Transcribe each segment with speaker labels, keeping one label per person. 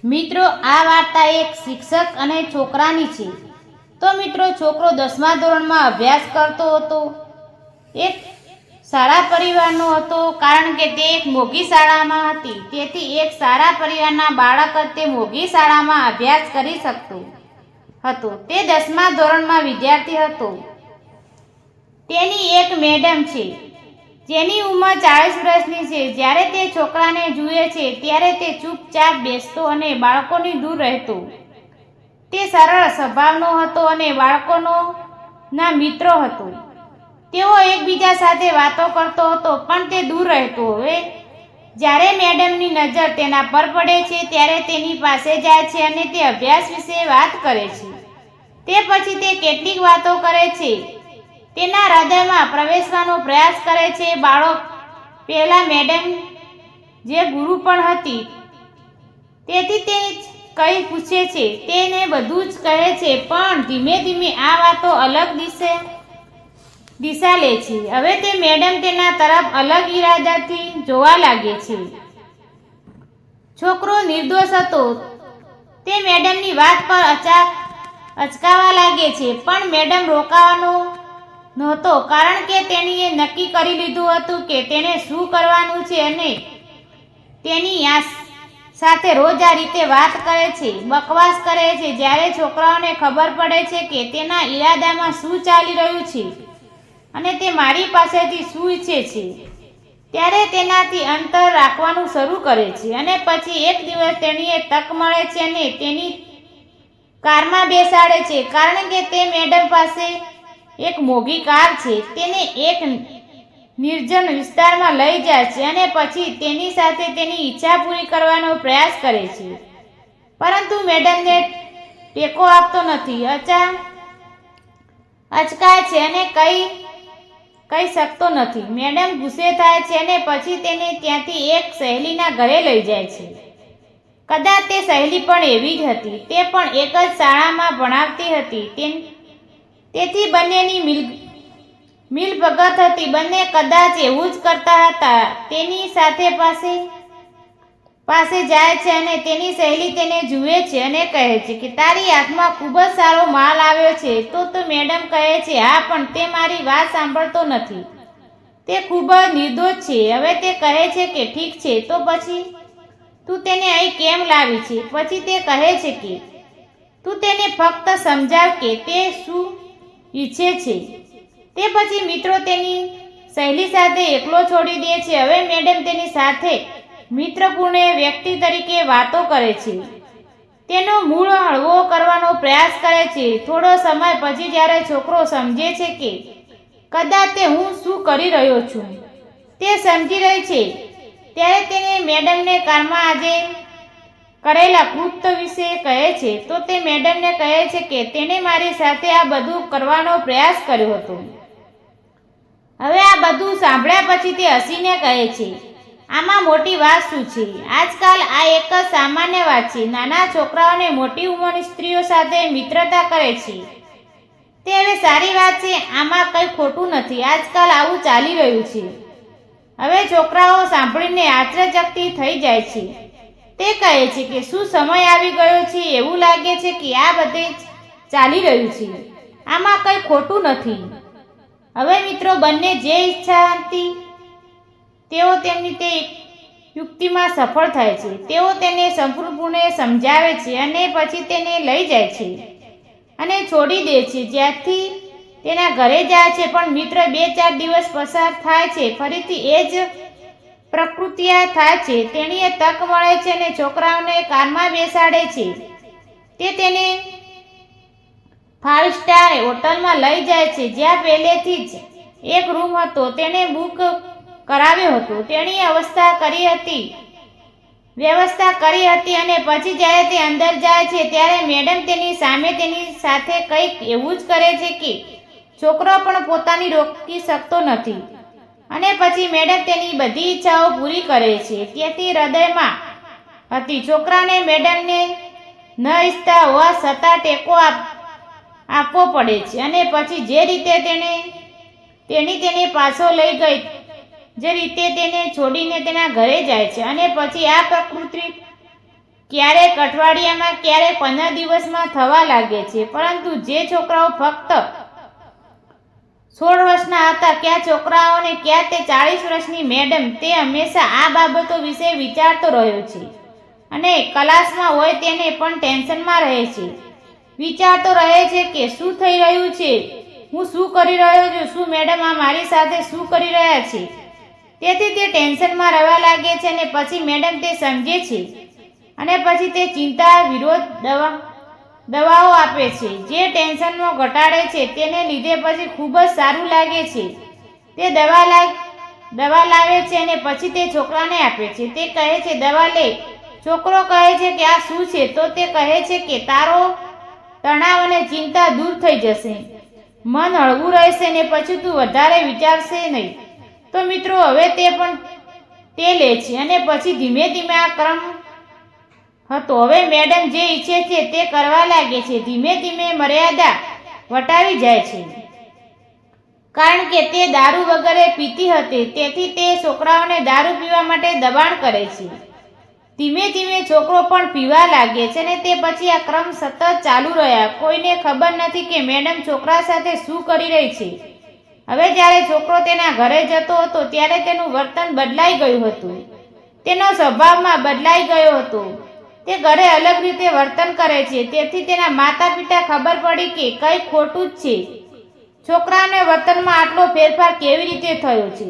Speaker 1: મિત્રો, આ વાર્તા એક શિક્ષક અને છોકરાની છે. તો મિત્રો, છોકરો 10મા ધોરણમાં અભ્યાસ કરતો હતો. એક સારા પરિવારનો હતો, કારણ કે તે એક મોંઘી શાળામાં હતી. તેથી એક સારા પરિવારના બાળક તે મોંઘી શાળામાં અભ્યાસ કરી શકતો હતો. તે 10મા ધોરણમાં વિદ્યાર્થી હતો. તેની એક મેડમ છે જેની ઉંમર 40 વર્ષની છે. જ્યારે તે છોકરાને જુએ છે ત્યારે તે ચૂપચાપ બેસતો અને બાળકોની દૂર રહેતો. તે સરળ સ્વભાવનો હતો અને બાળકોના મિત્રો હતો. તેઓ એકબીજા સાથે વાતો કરતો હતો, પણ તે દૂર રહેતો. હવે જ્યારે મેડમની નજર તેના પર પડે છે ત્યારે તેની પાસે જાય છે અને તે અભ્યાસ વિશે વાત કરે છે. તે પછી તે કેટલીક વાતો કરે છે, તેના હૃદયમાં પ્રવેશવાનો પ્રયાસ કરે છે. બાળક પહેલા મેડમ જે ગુરુ પણ હતી, તેથી તે કંઈ પૂછે છે તેને બધું જ કહે છે, પણ ધીમે ધીમે આ વાતો અલગ દિશા લે છે. હવે તે મેડમ તેના તરફ અલગ ઈરાદાથી જોવા લાગે છે. છોકરો નિર્દોષ હતો. તે મેડમની વાત પર અચકાવા લાગે છે, પણ મેડમ રોકવાનો નહોતો, કારણ કે તેણીએ નક્કી કરી લીધું હતું કે તેણે શું કરવાનું છે અને તેની સાથે રોજ આ રીતે વાત કરે છે, બકવાસ કરે છે. જ્યારે છોકરાઓને ખબર પડે છે કે તેના ઈરાદામાં શું ચાલી રહ્યું છે અને તે મારી પાસેથી શું ઈચ્છે છે, ત્યારે તેનાથી અંતર રાખવાનું શરૂ કરે છે. અને પછી એક દિવસ તેણીએ તક મળે છે અને તેની કારમાં બેસાડે છે, કારણ કે તે મેડમ પાસે એક મોંઘી કાર છે. તેને એક નિર્જન વિસ્તારમાં લઈ જાય છે અને પછી તેની સાથે તેની ઈચ્છા પૂરી કરવાનો પ્રયાસ કરે છે, પરંતુ મેડમને ટેકો આપતો નથી. અચકાય છે અને કહી શકતો નથી. મેડમ ગુસ્સે થાય છે અને પછી તેને ત્યાંથી એક સહેલીના ઘરે લઈ જાય છે. કદાચ તે સહેલી પણ એવી જ હતી. તે પણ એક જ શાળામાં ભણાવતી હતી, તેથી બંનેની મિલભગત હતી. બંને કદાચ એવું જ કરતા હતા. તેની સાથે પાસે જાય છે અને તેની સહેલી તેને જુએ છે અને કહે છે કે તારી હાથમાં ખૂબ જ સારો માલ આવ્યો છે. તો મેડમ કહે છે, હા, પણ તે મારી વાત સાંભળતો નથી. તે ખૂબ જ નિર્દોષ છે. હવે તે કહે છે કે ઠીક છે, તો પછી તું તેને અહીં કેમ લાવી છે? પછી તે કહે છે કે તું તેને ફક્ત સમજાવ કે તે શું ઈચ્છે છે. તે પછી મિત્રો તેની સહેલી સાથે એકલો છોડી દે છે. હવે મેડમ તેની સાથે મિત્રપૂર્ણ વ્યક્તિ તરીકે વાતો કરે છે, તેનો મૂડ હળવો કરવાનો પ્રયાસ કરે છે. થોડો સમય પછી જ્યારે છોકરો સમજે છે કે કદાચ તે હું શું કરી રહ્યો છું તે સમજી રહી છે, ત્યારે તેને મેડમને કારમાં આજે કરેલા કૃત્ય વિશે કહે છે. તો તે મેડમને કહે છે કે તેણે મારી સાથે આ બધું કરવાનો પ્રયાસ કર્યો હતો. હવે આ બધું સાંભળ્યા પછી તે હસીને કહે છે, આમાં મોટી વાત શું છે? આજકાલ આ એક જ સામાન્ય વાત છે. નાના છોકરાઓને મોટી ઉંમરની સ્ત્રીઓ સાથે મિત્રતા કરે છે. તે હવે સારી વાત છે. આમાં કંઈ ખોટું નથી. આજકાલ આવું ચાલી રહ્યું છે. હવે છોકરાઓ સાંભળીને આશ્ચર્યચકિત થઈ જાય છે. તે કહે છે કે શું સમય આવી ગયો છે? એવું લાગે છે કે આ બધે જ ચાલી રહ્યું છે. આમાં કંઈ ખોટું નથી. હવે મિત્રો, બંને જે ઈચ્છા હતી તેઓ તેમની તે યુક્તિમાં સફળ થાય છે. તેઓ તેને સંપૂર્ણપણે સમજાવે છે અને પછી તેને લઈ જાય છે અને છોડી દે છે, જ્યાંથી તેના ઘરે જાય છે. પણ મિત્ર, 2-4 દિવસ પસાર થાય છે. ફરીથી એ જ પ્રકૃતિયા થાય છે. તેણીએ તક મળે છે અને છોકરાઓને કારમાં બેસાડે છે. તે તેને 5 સ્ટાર હોટલમાં લઈ જાય છે, જ્યાં પહેલેથી જ એક રૂમ હતો. તેણે બુક કરાવ્યો હતો. તેણીએ વ્યવસ્થા કરી હતી અને પછી જ્યારે તે અંદર જાય છે ત્યારે મેડમ તેની સામે તેની સાથે કંઈક એવું જ કરે છે કે છોકરો પણ પોતાની રોકી શકતો નથી. અને પછી મેડમ તેની બધી ઈચ્છાઓ પૂરી કરે છે. તેથી હૃદયમાં હતી. છોકરાને મેડમને ન ઈચ્છતા હોવા છતાં ટેકો આપવો પડે છે. અને પછી જે રીતે તેણી તેને પાછો લઈ ગઈ, જે રીતે તેને છોડીને તેના ઘરે જાય છે. અને પછી આ ક્યારેક અઠવાડિયામાં, ક્યારેક 15 દિવસમાં થવા લાગે છે. પરંતુ જે છોકરાઓ ફક્ત 16 વર્ષના હતા, ક્યાં છોકરાઓને ક્યાં તે 40 વર્ષની મેડમ, તે હંમેશા આ બાબતો વિશે વિચારતો રહ્યો છે અને ક્લાસમાં હોય તેને પણ ટેન્શનમાં રહે છે. વિચારતો રહે છે કે શું થઈ રહ્યું છે, હું શું કરી રહ્યો છું, શું મેડમ આ મારી સાથે શું કરી રહ્યા છે. તેથી તે ટેન્શનમાં રહેવા લાગે છે અને પછી મેડમ તે સમજે છે અને પછી તે ચિંતા વિરોધ દવાઓ આપે છે જે ટેન્શનમાં ઘટાડે છે. તેને લીધે પછી ખૂબ જ સારું લાગે છે. તે દવા લાવે છે અને પછી તે છોકરાને આપે છે. તે કહે છે દવા લે. છોકરો કહે છે કે આ શું છે? તો તે કહે છે કે તારો તણાવ અને ચિંતા દૂર થઈ જશે, મન હળવું રહેશે ને પછી તું વધારે વિચારશે નહીં. તો મિત્રો હવે તે લે છે અને પછી ધીમે ધીમે આ ક્રમ હતો. હવે મેડમ જે ઈચ્છે છે તે કરવા લાગે છે. ધીમે ધીમે મર્યાદા વટાવી જાય છે કારણ કે તે દારૂ વગેરે પીતી હતી. તેથી તે છોકરાઓને દારૂ પીવા માટે દબાણ કરે છે. ધીમે ધીમે છોકરો પણ પીવા લાગે છે અને તે પછી આ ક્રમ સતત ચાલુ રહ્યા. કોઈને ખબર નથી કે મેડમ છોકરા સાથે શું કરી રહી છે. હવે જ્યારે છોકરો તેના ઘરે જતો હતો ત્યારે તેનું વર્તન બદલાઈ ગયું હતું. તેનો સ્વભાવમાં બદલાઈ ગયો હતો. તે ઘરે અલગ રીતે વર્તન કરે છે. તેથી તેના માતા પિતા ખબર પડી કે કંઈ ખોટું જ છે. છોકરાને વર્તનમાં આટલો ફેરફાર કેવી રીતે થયો છે?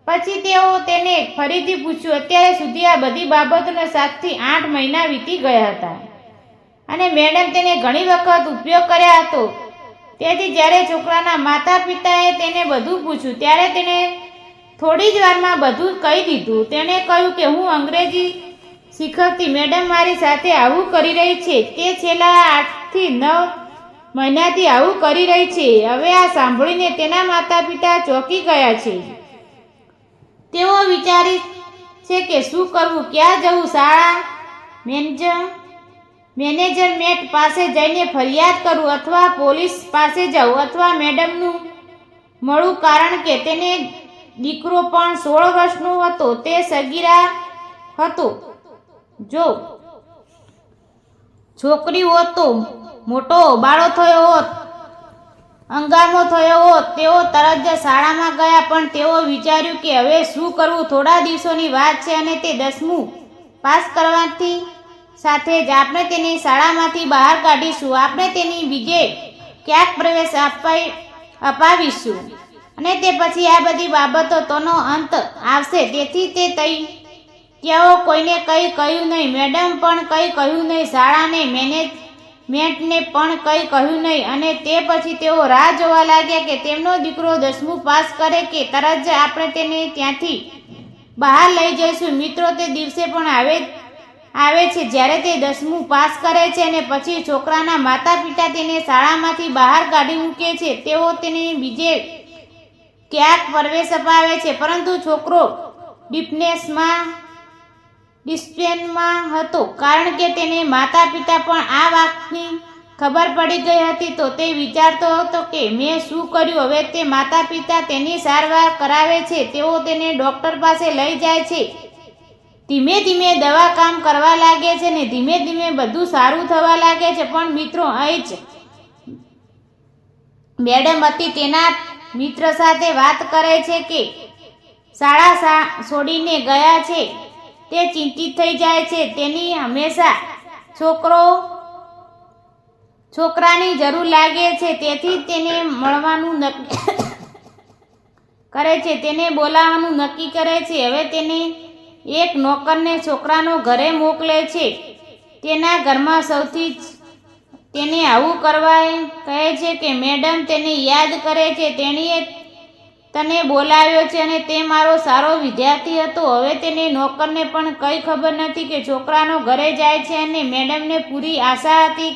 Speaker 1: પછી તેઓ તેને ફરીથી પૂછ્યું. અત્યાર સુધી આ બધી બાબતોને 7 થી 8 મહિના વીતી ગયા હતા અને મેડમ તેને ઘણી વખત ઉપયોગ કર્યો હતો. તેથી જ્યારે છોકરાના માતા પિતાએ તેને બધું પૂછ્યું ત્યારે તેને થોડી જ વારમાં બધું કહી દીધું. તેણે કહ્યું કે હું અંગ્રેજી શીખવતી મેડમ મારી સાથે આવું કરી રહી છે. તે છેલ્લા 8 થી 9 મહિનાથી આવું કરી રહી છે. હવે આ સાંભળીને તેના માતા પિતા ચોંકી ગયા છે. તેઓ વિચારે છે કે શું કરવું, ક્યાં જવું, શાળા મેનેજમેન્ટ પાસે જઈને ફરિયાદ કરું અથવા પોલીસ પાસે જવું અથવા મેડમનું મળું, કારણ કે તેને દીકરો પણ 16 વર્ષનો હતો. તે સગીરા હતો. જો છોકરી હોત તો મોટો હોબાળો થયો હોત, હંગામો થયો હોત. તેઓ તરત જ શાળામાં ગયા, પણ તેઓ વિચાર્યું કે હવે શું કરવું. થોડા દિવસોની વાત છે અને તે 10મું પાસ કરવાથી સાથે જ આપણે તેને શાળામાંથી બહાર કાઢીશું. આપણે તેની બીજે ક્યાંક પ્રવેશ અપાવીશું અને તે પછી આ બધી બાબતોનો અંત આવશે. તેથી તેઓ કોઈને કંઈ કહ્યું નહીં. મેડમ પણ કંઈ કહ્યું નહીં. શાળાને મેનેજમેન્ટને પણ કંઈ કહ્યું નહીં. અને તે પછી તેઓ રાહ જોવા લાગ્યા કે તેમનો દીકરો 10મું પાસ કરે કે તરત જ આપણે તેને ત્યાંથી બહાર લઈ જઈશું. મિત્રો, તે દિવસે પણ આવે છે જ્યારે તે 10મું પાસ કરે છે અને પછી છોકરાના માતા પિતા તેને શાળામાંથી બહાર કાઢી મૂકે છે. તેઓ તેને બીજે ક્યાંક પ્રવેશ અપાવે છે, પરંતુ છોકરો ડિસ્પેનમાં હતો કારણ કે તેને માતા પિતા પણ આ વાતની ખબર પડી ગઈ હતી. તો તે વિચારતો હતો કે મેં શું કર્યું. હવે તે માતા પિતા તેની સારવાર કરાવે છે. તેઓ તેને ડૉક્ટર પાસે લઈ જાય છે. ધીમે ધીમે દવા કામ કરવા લાગે છે અને ધીમે ધીમે બધું સારું થવા લાગે છે. પણ મિત્રો, અહીં જ મેડમ હતી તેના મિત્ર સાથે વાત કરે છે કે શાળા છોડીને ગયા છે. તે ચિંતિત થઈ જાય છે. તેની હંમેશા છોકરાની જરૂર લાગે છે. તેથી તેને મળવાનું નક્કી કરે છે. તેને બોલાવવાનું નક્કી કરે છે. હવે તેને એક નોકરને છોકરાનો ઘરે મોકલે છે. તેના ઘરમાં સૌથી તેને આવું કરવા કહે છે કે મેડમ તેને યાદ કરે છે. તેણીએ તને બોલાવ્યો છે અને તે મારો સારો વિદ્યાર્થી હતો. હવે તેને નોકરને પણ કંઈ ખબર નથી કે છોકરાનો ઘરે જાય છે અને મેડમને પૂરી આશા હતી.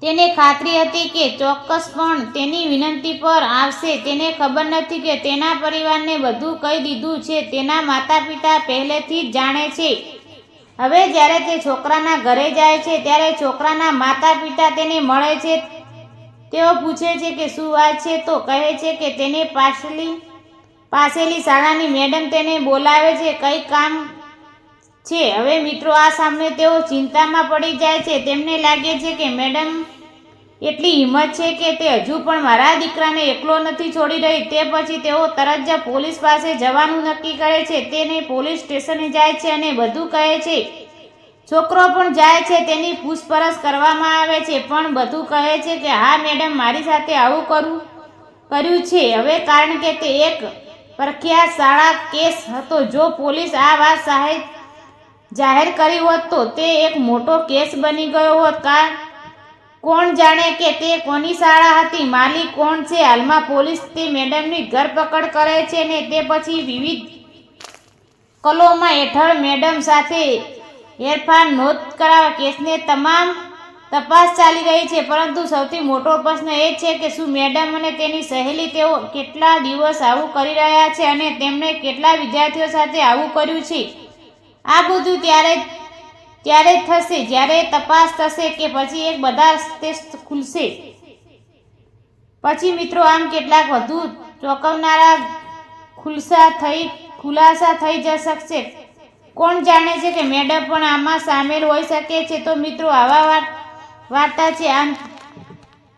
Speaker 1: તેને ખાતરી હતી કે ચોક્કસ પણ તેની વિનંતી પર આવશે. તેને ખબર નથી કે તેના પરિવારને બધું કહી દીધું છે. તેના માતા પિતા પહેલેથી જ જાણે છે. હવે જ્યારે તે છોકરાના ઘરે જાય છે ત્યારે છોકરાના માતા પિતા તેને મળે છે. તેઓ પૂછે છે કે શું વાત છે? તો કહે છે કે તેને પાસેલી શાળાની મેડમ તેને બોલાવે છે. કંઈ કામ છે. હવે મિત્રો આ સામે તેઓ ચિંતામાં પડી જાય છે. તેમને લાગે છે કે મેડમ એટલી હિંમત છે કે તે હજુ પણ મારા દીકરાને એકલો નથી છોડી રહી. તે પછી તેઓ તરત જ પોલીસ પાસે જવાનું નક્કી કરે છે. તેને પોલીસ સ્ટેશને જાય છે અને બધું કહે છે. છોકરો પણ જાય છે. તેની પૂછપરછ કરવામાં આવે છે પણ બધું કહે છે કે હા મેડમ, મારી સાથે આવું કર્યું છે. હવે કારણ કે તે એક પ્રખ્યાત શાળા કેસ હતો. જો પોલીસ આ વાત જાહેર કરી હોત તો તે એક મોટો કેસ બની ગયો હોત. કોણ જાણે કે તે કોની શાળા હતી, માલિક કોણ છે. હાલમાં પોલીસ તે મેડમની ધરપકડ કરે છે ને તે પછી વિવિધ કલમો હેઠળ મેડમ સાથે હેરફેર નોંધ કરાવવા કેસની તમામ તપાસ ચાલી રહી છે. પરંતુ સૌથી મોટો પ્રશ્ન એ છે કે શું મેડમ અને તેની સહેલી તેઓ કેટલા દિવસ આવું કરી રહ્યા છે અને તેમણે કેટલા વિદ્યાર્થીઓ સાથે આવું કર્યું છે. આ બધું ત્યારે જ થશે જ્યારે તપાસ થશે કે પછી એક બધા ટેસ્ટ ખુલશે પછી મિત્રો આમ કેટલાક વધુ ચોંકાવનારા ખુલાસા થઈ શકશે. કોણ જાણે છે કે મેડમ પણ આમાં સામેલ હોઈ શકે છે. તો મિત્રો આવા વાર્તા છે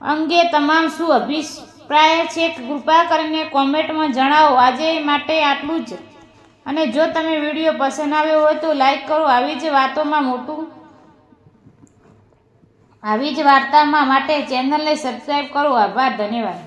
Speaker 1: અંગે તમામ શું અભિપ્રાય છે કૃપા કરીને કોમેન્ટમાં જણાવો. આજે માટે આટલું જ. અને જો તમે વિડીયો પસંદ આવ્યો હોય તો લાઈક કરો. આવી જ વાર્તામાં માટે ચેનલને સબસ્ક્રાઈબ કરો. આભાર, ધન્યવાદ.